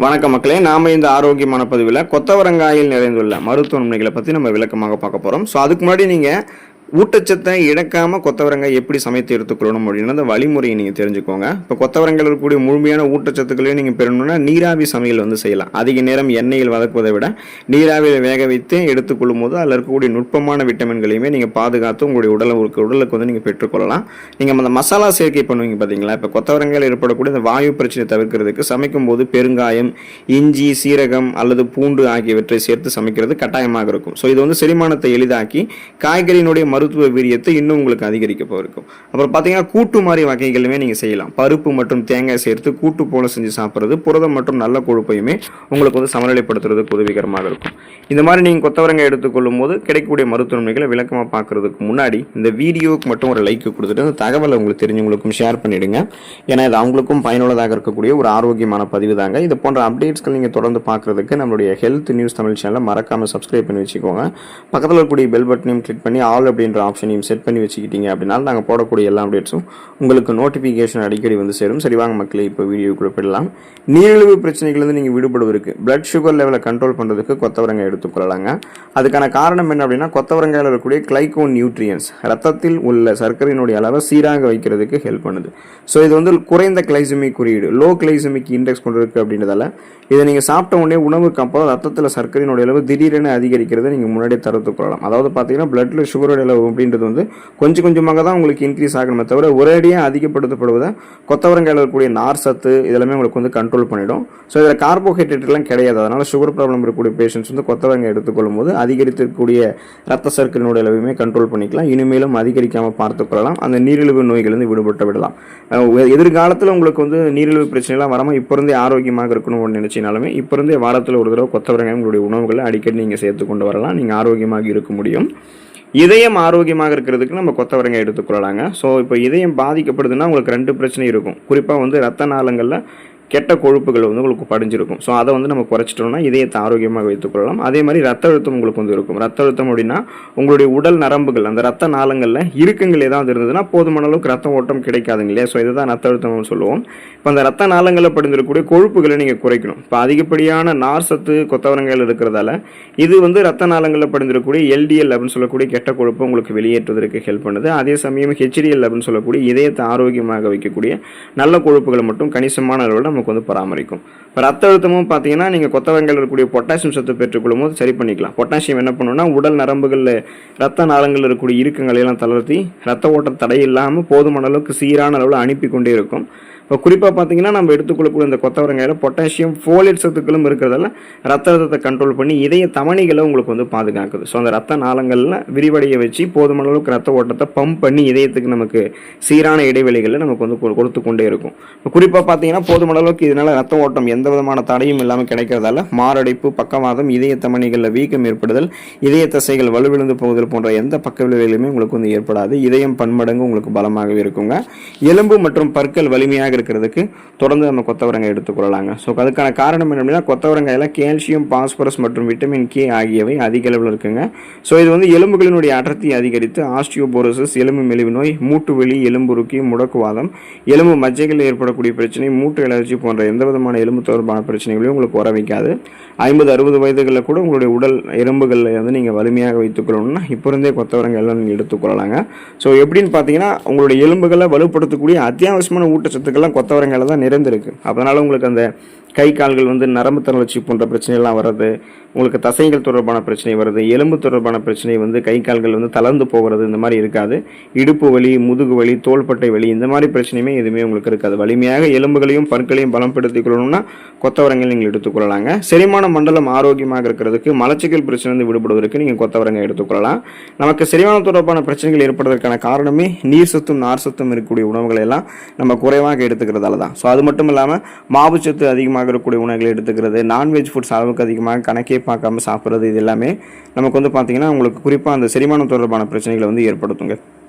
வணக்க மக்களே, நாம இந்த ஆரோக்கியமான பதிவில் கொத்தவரங்காயில் நிறைந்துள்ள மருத்துவ நன்மைகளை பற்றி நம்ம விளக்கமாக பார்க்க போகிறோம். ஸோ அதுக்கு முன்னாடி நீங்கள் ஊட்டச்சத்தை இழக்காமல் கொத்தவரங்காய் எப்படி சமைத்து எடுத்துக்கொள்ளணும் அப்படின்னா அந்த வழிமுறையை நீங்கள் தெரிஞ்சுக்கோங்க. இப்போ கொத்தவரங்காயில் இருக்கக்கூடிய முழுமையான ஊட்டச்சத்துக்களையும் நீங்கள் பெறணும்னா நீராவி சமையல் செய்யலாம். அதிக நேரம் எண்ணெயில் வதக்குவதை விட நீராவியில் வேக வைத்து எடுத்துக்கொள்ளும் போது அதில் இருக்கக்கூடிய நுட்பமான விட்டமின்களையுமே நீங்கள் பாதுகாத்து உங்களுடைய உடலுக்கு நீங்கள் பெற்றுக்கொள்ளலாம். நீங்கள் அந்த மசாலா சேர்க்கை பண்ணுவீங்க பார்த்தீங்களா, இப்போ கொத்தவரங்காயில் ஏற்படக்கூடிய இந்த வாயு பிரச்சனை தவிர்க்கிறதுக்கு சமைக்கும் போது பெருங்காயம், இஞ்சி, சீரகம் அல்லது பூண்டு ஆகியவற்றை சேர்த்து சமைக்கிறது கட்டாயமாக இருக்கும். ஸோ இது செரிமானத்தை எளிதாக்கி காய்கறியினுடைய மருத்துவ வீரியத்தை இன்னும் உங்களுக்கு அதிகரிக்க போயிருக்கும். அப்புறம் பார்த்தீங்கன்னா கூட்டு மாதிரி வகைகளுமே நீங்கள் செய்யலாம். பருப்பு மற்றும் தேங்காய் சேர்த்து கூட்டு போல செஞ்சு சாப்பிட்றது புரதம் மற்றும் நல்ல கொழுப்பையுமே உங்களுக்கு சமநிலைப்படுத்துறதுக்கு உதவிகரமாக இருக்கும். இந்த மாதிரி நீங்கள் கொத்தவரங்காய் எடுத்துக்கொள்ளும் போது கிடைக்கக்கூடிய மருத்துவ நன்மைகளை விளக்கமாக பார்க்கறதுக்கு முன்னாடி இந்த வீடியோவுக்கு மட்டும் ஒரு லைக் கொடுத்துட்டு அந்த தகவலை உங்களுக்கு தெரிஞ்சவங்களுக்கும் ஷேர் பண்ணிடுங்க. ஏன்னா இது அவங்களுக்கும் பயனுள்ளதாக இருக்கக்கூடிய ஒரு ஆரோக்கியமான பதிவு தாங்க. இது போன்ற அப்டேட்ஸ்கள் நீங்கள் தொடர்ந்து பார்க்கறதுக்கு நம்மளுடைய ஹெல்த் நியூஸ் தமிழ் சேனலை மறக்காமல் சப்ஸ்கிரைப் பண்ணி வச்சுக்கோங்க. பக்கத்தில் இருக்கக்கூடிய பெல் பட்டனையும் கிளிக் பண்ணி ஆல் அப்படின்ற ஆப்ஷனையும் செட் பண்ணி வச்சுக்கிட்டீங்க அப்படின்னா நாங்கள் போடக்கூடிய எல்லா அப்டேட்ஸும் உங்களுக்கு நோட்டிஃபிகேஷன் அடிக்கடி சேரும். சரி வாங்க மக்களே, இப்போ வீடியோக்குள்ள போயிடலாம். நீரிழிவு பிரச்சனைகள் நீங்கள் விடுபடுவதற்கு பிளட் சுகர் லெவலை கண்ட்ரோல் பண்ணுறதுக்கு கொத்தவரங்காய் எடுத்துக்கொள்ளலாங்க. அதுக்கான காரணம் என்ன அப்படின்னா கொத்தவரங்காயில் இருக்கக்கூடிய கிளைகோன் நியூட்ரியன்ஸ் ரத்தத்தில் உள்ள சர்க்கரையினுடைய அளவை சீராக வைக்கிறதுக்கு ஹெல்ப் பண்ணுது. ஸோ இது குறைந்த கிளைசமிக் குறியீடு, லோ கிளைசமிக் இண்டெக்ஸ் கொண்டிருக்கு அப்படின்றதால இதை நீங்கள் சாப்பிட்ட உடனே உணவுக்கு அப்புறம் ரத்தத்தில் சர்க்கரையினுடைய அளவு திடீரென அதிகரிக்கிறத நீங்கள் முன்னாடியே தடுத்துக்கொள்ளலாம். அதாவது பார்த்தீங்கன்னா பிளட்ல சுகரோட அளவு அப்படின்றது கொஞ்சம் கொஞ்சமாக தான் உங்களுக்கு இன்க்ரீஸ் ஆகணுமே தவிர ஒரேடியாக அதிகப்படுத்தப்படுவதை கொத்தவரங்காயில் இருக்கக்கூடிய நார் சத்து இதெல்லாமே உங்களுக்கு கண்ட்ரோல் பண்ணிடும். ஸோ இதில் கார்போஹைட்ரேட்லாம் கிடையாது. அதனால் சுகர் ப்ராப்ளம் இருக்கக்கூடிய பேஷண்ட்ஸ் கொத்தவரங்காய் எடுத்துக்கொள்ளும் போது அதிகரித்திருக்கக்கூடிய ரத்த சர்க்கரையினுடைய அளவுமே கண்ட்ரோல் பண்ணிக்கலாம். இனிமேலும் அதிகரிக்காமல் பார்த்துக்கொள்ளலாம். அந்த நீரிழிவு நோய்கள் விடுபட்டு விடலாம். எதிர்காலத்தில் உங்களுக்கு நீரிழிவு பிரச்சனைலாம் வராமல் இப்போ இருந்தே ஆரோக்கியமாக இருக்கணும்னு நினைச்சினாலுமே இப்போ இருந்தே வாரத்தில் ஒரு தடவை கொத்தவரங்காய் உங்களுடைய உணவுகளை அடிக்கடி நீங்கள் சேர்த்து கொண்டு வரலாம். நீங்கள் ஆரோக்கியமாக இருக்க முடியும். இதயம் ஆரோக்கியமாக இருக்கிறதுக்கு நம்ம கொத்தவரங்காய் எடுத்துக்கொள்ளலாங்க. ஸோ இப்போ இதயம் பாதிக்கப்படுதுன்னா உங்களுக்கு ரெண்டு பிரச்சனை இருக்கும். குறிப்பாக ரத்த நாளங்களில் கெட்ட கொழுப்புகள் உங்களுக்கு படிஞ்சிருக்கும். ஸோ அதை நம்ம குறைச்சிட்டோம்னா இதயத்தை ஆரோக்கியமாக வைத்துக்கொள்ளலாம். அதே மாதிரி ரத்த அழுத்தம் உங்களுக்கு இருக்கும். ரத்த அழுத்தம் அப்படின்னா உங்களுடைய உடல் நரம்புகள் அந்த ரத்த நாளங்களில் இறுக்கங்கள் ஏதாவது இருந்ததுன்னா போதுமான அளவுக்கு ரத்த ஓட்டம் கிடைக்காதுங்க இல்லையா. ஸோ இதுதான் ரத்த அழுத்தம்னு சொல்லுவோம். இப்போ அந்த ரத்த நாளங்களில் படிந்திருக்கக்கூடிய கொழுப்புகளை நீங்கள் குறைக்கணும். இப்போ அதிகப்படியான நார் சத்து கொத்தவரங்காயில் இருக்கிறதால இது ரத்த நாளங்களில் படிந்திருக்கக்கூடிய எல்டிஎல் அப்படின்னு சொல்லக்கூடிய கெட்ட கொழுப்பு உங்களுக்கு வெளியேற்றுவதற்கு ஹெல்ப் பண்ணுது. அதே சமயம் ஹெச்டிஎல் அப்படின்னு சொல்லக்கூடிய இதயத்தை ஆரோக்கியமாக வைக்கக்கூடிய நல்ல கொழுப்புகளை மட்டும் கணிசமான அளவில் நமக்கு பராமரிக்கும். இப்போ ரத்த அழுத்தமும் பார்த்தீங்கன்னா நீங்கள் கொத்தவரங்காயில் இருக்கக்கூடிய பொட்டாசியம் சத்து பெற்றுக்கொள்ளும் போது சரி பண்ணிக்கலாம். பொட்டாசியம் என்ன பண்ணுன்னா உடல் நரம்புகளில் ரத்த நாளங்களில் இருக்கக்கூடிய இறுக்கங்களை எல்லாம் தளர்த்தி ரத்த ஓட்டம் தடை இல்லாமல் போதுமான அளவுக்கு சீரான அளவில் அனுப்பி கொண்டே இருக்கும். இப்போ குறிப்பாக பார்த்தீங்கன்னா நம்ம எடுத்துக்கொள்ளக்கூடிய இந்த கொத்தவரங்காயில் பொட்டாசியம் ஃபோலேட் சத்துக்களும் இருக்கிறதால ரத்த அழுத்தத்தை கண்ட்ரோல் பண்ணி இதய தமனிகளை உங்களுக்கு பாதுகாக்குது. ஸோ அந்த ரத்த நாளங்களில் விரிவடைய வச்சு போதுமான அளவுக்கு ரத்த ஓட்டத்தை பம்ப் பண்ணி இதயத்துக்கு நமக்கு சீரான இடைவெளிகளில் நமக்கு கொடுத்து கொண்டே இருக்கும். இப்போ குறிப்பாக பார்த்தீங்கன்னா போதுமான அளவுக்கு இதனால் ரத்த ஓட்டம் எந்த விதமான தடையும் இல்லாமல் கிடைக்கிறதால மாரடைப்பு, பக்கவாதம், இதய தமனிகளில் வீக்கம் ஏற்படுதல், இதய தசைகள் வலுவிழந்து போகுதல் போன்ற எந்த பக்க விளைவுகளுமே உங்களுக்கு ஏற்படாது. இதயம் பன்மடங்கு உங்களுக்கு பலமாகவே இருக்குங்க. எலும்பு மற்றும் பற்கள் வலிமையாக இருக்கிறதுக்கு தொடர்ந்து நம்ம கொத்தவரங்காய் எடுத்துக்கொள்ளலாங்க. ஸோ அதுக்கான காரணம் என்ன அப்படின்னா கொத்தவரங்காயில் கால்சியம், பாஸ்பரஸ் மற்றும் விட்டமின் கே ஆகியவை அதிக அளவில் இருக்குங்க. ஸோ இது எலும்புகளினுடைய அடர்த்தியை அதிகரித்து ஆஸ்டியோபோரோசிஸ், எலும்பு மெலிவு நோய், மூட்டு வலி, எலும்புருக்கி, முடக்குவாதம், எலும்பு மஜ்ஜைகளில் ஏற்படக்கூடிய பிரச்சனை, மூட்டு அலர்ஜி போன்ற எந்த விதமான எலும்பு தொடர்பான பிரச்சனைகளையும் உங்களுக்கு வர வைக்காது. 50-60 வயதுகளில் கூட உங்களுடைய உடல் எலும்புகளில் நீங்கள் வலிமையாக வைத்துக்கொள்ளணும்னா இப்போ இருந்தே கொத்தவரங்காய் எல்லாம் நீங்கள் எடுத்துக்கொள்ளலாங்க. ஸோ எப்படின்னு பார்த்தீங்கன்னா உங்களுடைய எலும்புகளை வலுப்படுத்தக்கூடிய அத்தியாவசியமான ஊட்டச்சத்துக்கள் கொத்தவரங்காயில தான் நிறைந்திருக்கு. அதனால உங்களுக்கு அந்த கை கால்கள் நரம்பு தளர்ச்சி போன்ற பிரச்சனைலாம் வர்றது, உங்களுக்கு தசைகள் தொடர்பான பிரச்சனை வருது, எலும்பு தொடர்பான பிரச்சனை கை கால்கள் தளர்ந்து போகிறது, இந்த மாதிரி இருக்காது. இடுப்பு வலி, முதுகு வலி, தோள்பட்டை வலி இந்த மாதிரி பிரச்சனையுமே எதுவுமே உங்களுக்கு இருக்காது. வலிமையாக எலும்புகளையும் பற்களையும் பலப்படுத்திக் கொள்ளணும்னா கொத்தவரங்காய் நீங்கள் எடுத்துக்கொள்ளலாங்க. செரிமான மண்டலம் ஆரோக்கியமாக இருக்கிறதுக்கு, மலச்சிக்கல் பிரச்சனை விடுபடுவதற்கு நீங்கள் கொத்தவரங்காய் எடுத்துக்கொள்ளலாம். நமக்கு செரிமான தொடர்பான பிரச்சனைகள் ஏற்படுவதற்கான காரணமே நீர் சத்தும் நார் சத்தும் இருக்கக்கூடிய உணவுகளை எல்லாம் நம்ம குறைவாக எடுத்துக்கிறதால தான். ஸோ அது மட்டும் இல்லாமல் மாவுச்சத்து அதிகமாக இருக்கக்கூடிய உணவுகளை எடுத்துக்கிறது, நான்வெஜ் ஃபுட்ஸ் அளவுக்கு அதிகமாக கணக்கே பார்க்காம சாப்பிட்றது, இது எல்லாமே நமக்கு பார்த்தீங்கன்னா உங்களுக்கு குறிப்பாக அந்த செரிமானம் தொடர்பான பிரச்சனைகளை ஏற்படுத்துங்க.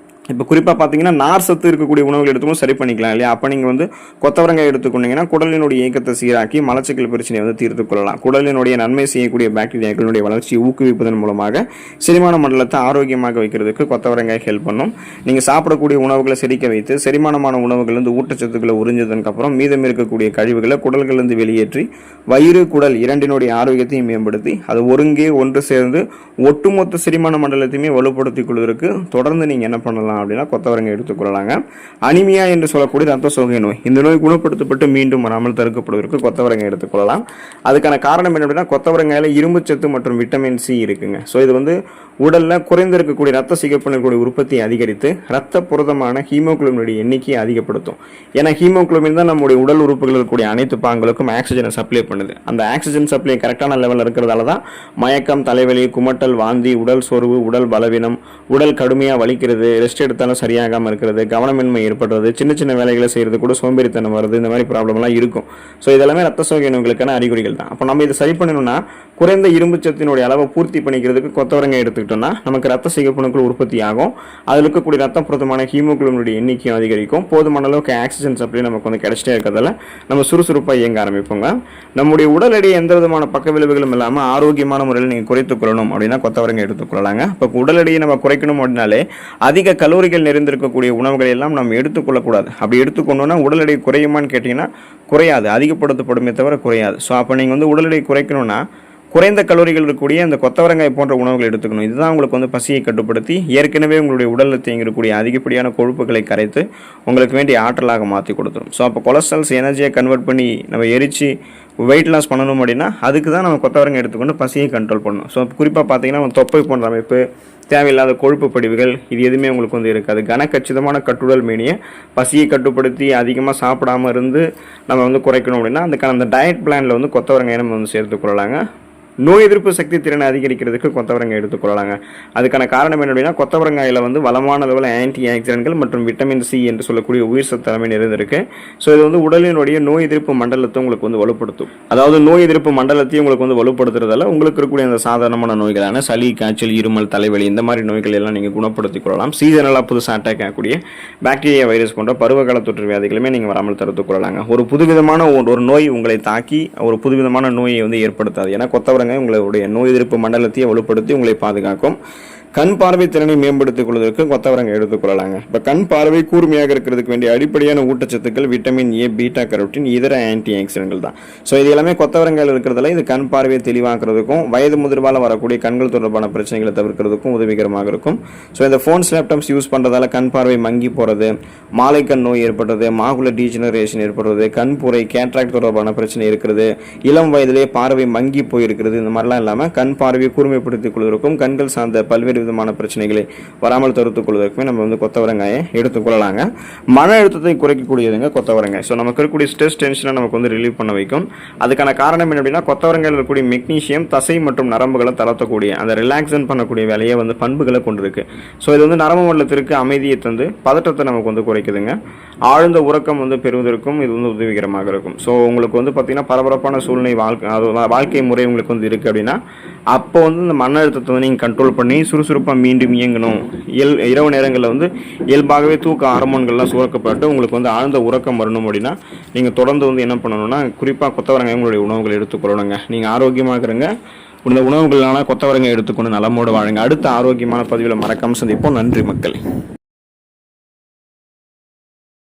இப்போ குறிப்பாக பார்த்தீங்கன்னா நார் சத்து இருக்கக்கூடிய உணவுகள் எடுத்துக்கும் சரி பண்ணிக்கலாம் இல்லையா. அப்போ நீங்கள் வந்து கொத்தவரங்காய் எடுத்துக்கொண்டீங்கன்னா குடலினுடைய இயக்கத்தை சீராக்கி மலச்சிக்கல் பிரச்சனையை வந்து தீர்த்து கொள்ளலாம். குடலினுடைய நன்மை செய்யக்கூடிய பாக்டீரியாக்களுடைய வளர்ச்சியை ஊக்குவிப்பதன் மூலமாக செரிமான மண்டலத்தை ஆரோக்கியமாக வைக்கிறதுக்கு கொத்தவரங்காய் ஹெல்ப் பண்ணும். நீங்கள் சாப்பிடக்கூடிய உணவுகளை செரிக்க வைத்து செரிமானமான உணவுகள் வந்து ஊட்டச்சத்துக்களை உறிஞ்சதுக்கப்புறம் மீதம் இருக்கக்கூடிய கழிவுகளை குடல்களிலிருந்து வெளியேற்றி வயிறு குடல் இரண்டினுடைய ஆரோக்கியத்தையும் மேம்படுத்தி அது ஒன்று சேர்ந்து ஒட்டுமொத்த செரிமான மண்டலத்தையுமே வலுப்படுத்திக் கொள்வதற்கு தொடர்ந்து நீங்கள் என்ன பண்ணலாம் அப்படின்னா கொத்தவரங்காய் எடுத்துக்கொள்ளலாங்க. அனிமியா என்று சொல்லக்கூடிய ரத்த சோகை நோய், இந்த நோய் குணப்படுத்தப்பட்டு மீண்டும் வராமல் தடுக்கப்படுவதற்கு கொத்தவரங்காய் எடுத்துக்கொள்ளலாம். அதுக்கான காரணம் என்ன அப்படின்னா கொத்தவரங்காயில இரும்புச்சத்து மற்றும் விட்டமின் சி இருக்குங்க. ஸோ இது வந்து உடல்ல குறைந்திருக்கக்கூடிய ரத்த சிகப்பினுடைய உற்பத்தியை அதிகரித்து ரத்த புரதமான ஹீமோகுளோபினுடைய எண்ணிக்கையை அதிகப்படுத்தும். ஏன்னா ஹீமோகுளோபின் தான் நம்முடைய உடல் உறுப்புகள் இருக்கக்கூடிய அனைத்து பாகங்களுக்கும் ஆக்சிஜனை சப்ளை பண்ணுது. அந்த ஆக்சிஜன் சப்ளை கரெக்டான லெவலில் இருக்கிறதால தான் மயக்கம், தலைவலி, குமட்டல், வாந்தி, உடல் சோர்வு, உடல் பலவீனம், உடல் கடுமையாக வலிக்கிறது, ரெஸ்ட் எடுத்தாலும் சரியாகாமல் இருக்கிறது, கவனமின்மை ஏற்படுறது, சின்ன சின்ன வேலைகளை செய்யறது கூட சோம்பேறித்தனம் வருது, இந்த மாதிரி ப்ராப்ளம்லாம் இருக்கும். ஸோ இதெல்லாமே ரத்த சோகை நோய்களுக்கான அறிகுறிகள் தான். அப்போ நம்ம இதை சரி பண்ணணும்னா குறைந்த இரும்பு சத்தினுடைய அளவை பூர்த்தி பண்ணிக்கிறதுக்கு கொத்தவரங்காய் எடுத்துக்கிட்டோம்னா நமக்கு ரத்த சிகப்பணுக்கள் உற்பத்தி ஆகும். அதில் இருக்கக்கூடிய ரத்த புரதமான ஹீமோகுளோபினுடைய எண்ணிக்கையும் அதிகரிக்கும். போதுமான அளவுக்கு ஆக்சிஜன் சப்ளை நமக்கு வந்து கிடைச்சிட்டே இருக்கிறதால நம்ம சுறுசுறுப்பாக இயங்க ஆரம்பிப்போங்க. நம்முடைய உடல் எடை எந்த விதமான பக்க விளைவுகளும் இல்லாமல் ஆரோக்கியமான முறையில் நீங்கள் குறைத்துக் கொள்ளணும் அப்படின்னா கொத்தவரங்காய் எடுத்துக்கொள்ளலாங்க. இப்போ உடல் எடையை நம்ம குறைக்கணும் அப்படின்னாலே அதிக கலோரிகள் நிறைந்திருக்கக்கூடிய உணவுகளை எல்லாம் நம்ம எடுத்துக்கொள்ளக்கூடாது. அப்படி எடுத்துக்கொண்டோம்னா உடல் எடை குறையுமான்னு கேட்டிங்கன்னா குறையாது, அதிகப்படுத்தப்படுமே தவிர குறையாது. ஸோ அப்போ நீங்கள் வந்து உடல் எடை குறைக்கணும்னா குறைந்த கலோரிகள் இருக்கக்கூடிய அந்த கொத்தவரங்காய் போன்ற உணவுகள் எடுத்துக்கணும். இதுதான் உங்களுக்கு வந்து பசியை கட்டுப்படுத்தி ஏற்கனவே உங்களுடைய உடலில் தேங்கிருக்கக்கூடிய அதிகப்படியான கொழுப்புகளை கரைத்து உங்களுக்கு வேண்டிய ஆற்றலாக மாற்றி கொடுத்துரும். ஸோ அப்போ கொலஸ்ட்ரால்ஸ் எனர்ஜியை கன்வெர்ட் பண்ணி நம்ம எரிச்சு வெயிட் லாஸ் பண்ணணும் அப்படின்னா அதுக்கு தான் நம்ம கொத்தவரங்காய் எடுத்துக்கொண்டு பசியை கண்ட்ரோல் பண்ணணும். ஸோ குறிப்பாக பார்த்தீங்கன்னா தொப்பை போன்ற அமைப்பு, தேவையில்லாத கொழுப்பு படிவுகள், இது எதுவுமே உங்களுக்கு வந்து இருக்காது. கனக்கச்சிதமான கட்டுடல் மேனியை பசியை கட்டுப்படுத்தி அதிகமாக சாப்பிடாமல் இருந்து நம்ம வந்து குறைக்கணும் அப்படின்னா அதுக்கான அந்த டயட் பிளானில் வந்து கொத்தவரங்காய் நம்ம வந்து சேர்த்துக்கொள்ளலாங்க. நோய் எதிர்ப்பு சக்தி திறனை அதிகரிக்கிறதுக்கு கொத்தவரங்காய் எடுத்துக்கொள்ளலாங்க. அதுக்கான காரணம் என்ன அப்படின்னா கொத்தவரங்காயில் வந்து வளமான அளவில் ஆன்டி ஆக்சிடென்ட்கள் மற்றும் விட்டமின் சி என்று சொல்லக்கூடிய உயிர் சத்து தலைமை நிறைந்திருக்கு. ஸோ இது வந்து உடலினுடைய நோய் எதிர்ப்பு மண்டலத்தை உங்களுக்கு வந்து வலுப்படுத்தும். அதாவது நோய் எதிர்ப்பு மண்டலத்தையும் உங்களுக்கு வந்து வலுப்படுத்துறதால உங்களுக்கு இருக்கக்கூடிய அந்த சாதாரணமான நோய்களான சளி, காய்ச்சல், இருமல், தலைவலி இந்த மாதிரி நோய்கள் எல்லாம் நீங்கள் குணப்படுத்திக் கொள்ளலாம். சீசனலாக புதுசாக அட்டாக் ஆகக்கூடிய பாக்டீரியா, வைரஸ் போன்ற பருவகால தொற்று வியாதிகளுமே நீங்கள் வராமல் தடுத்துக் கொள்ளலாங்க. ஒரு புதுவிதமான ஒரு நோய் உங்களை தாக்கி ஒரு புதுவிதமான நோயை வந்து ஏற்படுத்தாது. ஏன்னா கொத்தவரங்காய் உங்களுடைய நோய் எதிர்ப்பு மண்டலத்தை வலுப்படுத்தி உங்களை பாதுகாக்கும். கண் பார்வை திறனை மேம்படுத்திக் கொள்வதற்கு கொத்தவரங்காய் எடுத்துக்கொள்ளலாங்க. இப்போ கண் பார்வை கூர்மையாக இருக்கிறதுக்கு வேண்டிய அடிப்படையான ஊட்டச்சத்துக்கள் விட்டமின் ஏ, பீட்டா கரோட்டின், இதர ஆன்டி ஆக்சிடென்ட்கள் தான். ஸோ இது எல்லாமே கொத்தவரங்காயில் இருக்கிறதால இது கண் பார்வையை தெளிவாக்குறதுக்கும் வயது முதிர்வால் வரக்கூடிய கண்கள் தொடர்பான பிரச்சனைகளை தவிர்க்கிறதுக்கும் உதவிகரமாக இருக்கும். ஸோ இந்த ஃபோன்ஸ், லேப்டாப்ஸ் யூஸ் பண்ணுறதால கண் பார்வை மங்கி போகிறது, மாலை கண் நோய் ஏற்படுறது, மாகுலர் டீஜெனரேஷன் ஏற்படுறது, கண்புரை, கேட்ராக்ட் தொடர்பான பிரச்சனை இருக்கிறது, இளம் வயதிலே பார்வை மங்கி போயிருக்கிறது, இந்த மாதிரிலாம் இல்லாமல் கண் பார்வையை கூர்மைப்படுத்திக் கொள்வதற்கும் கண்கள் சார்ந்த பல்வேறு விதமான பிரச்சனைகளை வராமல் தடுத்துக் கொள்வதற்குமே நம்ம வந்து கொத்தவரங்காயை எடுத்துக்கொள்ளலாங்க. மன அழுத்தத்தை குறைக்கக்கூடியதுங்க கொத்தவரங்காய். ஸோ நமக்கு இருக்கக்கூடிய ஸ்ட்ரெஸ், டென்ஷனை நமக்கு வந்து ரிலீவ் பண்ண வைக்கும். அதுக்கான காரணம் என்ன அப்படின்னா கொத்தவரங்காயில் இருக்கக்கூடிய மெக்னீசியம் தசை மற்றும் நரம்புகளை தளர்த்தக்கூடிய அந்த ரிலாக்ஸன் பண்ணக்கூடிய வேலையை வந்து பண்புகளை கொண்டிருக்கு. ஸோ இது வந்து நரம்பு மண்டலத்திற்கு அமைதியை தந்து பதற்றத்தை நமக்கு வந்து குறைக்குதுங்க. ஆழ்ந்த உறக்கம் வந்து பெறுவதற்கும் இது வந்து உதவிகரமாக இருக்கும். ஸோ உங்களுக்கு வந்து பார்த்தீங்கன்னா பரபரப்பான சூழ்நிலை வாழ்க்கை முறை உங்களுக்கு வந்து இருக்குது அப்படின்னா அப்போ வந்து இந்த மன அழுத்தத்தை வந்து நீங்கள் கண்ட்ரோல் பண்ணி சுறுசுறுப்பாக மீண்டும் இயங்கணும். இரவு நேரங்களில் வந்து இயல்பாகவே தூக்க ஹார்மோன்கள்லாம் சுரக்கப்பட்டு உங்களுக்கு வந்து ஆழ்ந்த உறக்கம் வரணும் அப்படின்னா நீங்கள் தொடர்ந்து வந்து என்ன பண்ணணும்னா குறிப்பாக கொத்தவரங்காய் உங்களுடைய உணவுகள் எடுத்துக்கொள்ளணுங்க. நீங்கள் ஆரோக்கியமாக இருங்க. இந்த உணவுகளான கொத்தவரங்காய் எடுத்துக்கொண்டு நலமோடு வாழுங்க. அடுத்த ஆரோக்கியமான பதிவில் மறக்காமல் சந்திப்போம். நன்றி மக்களே.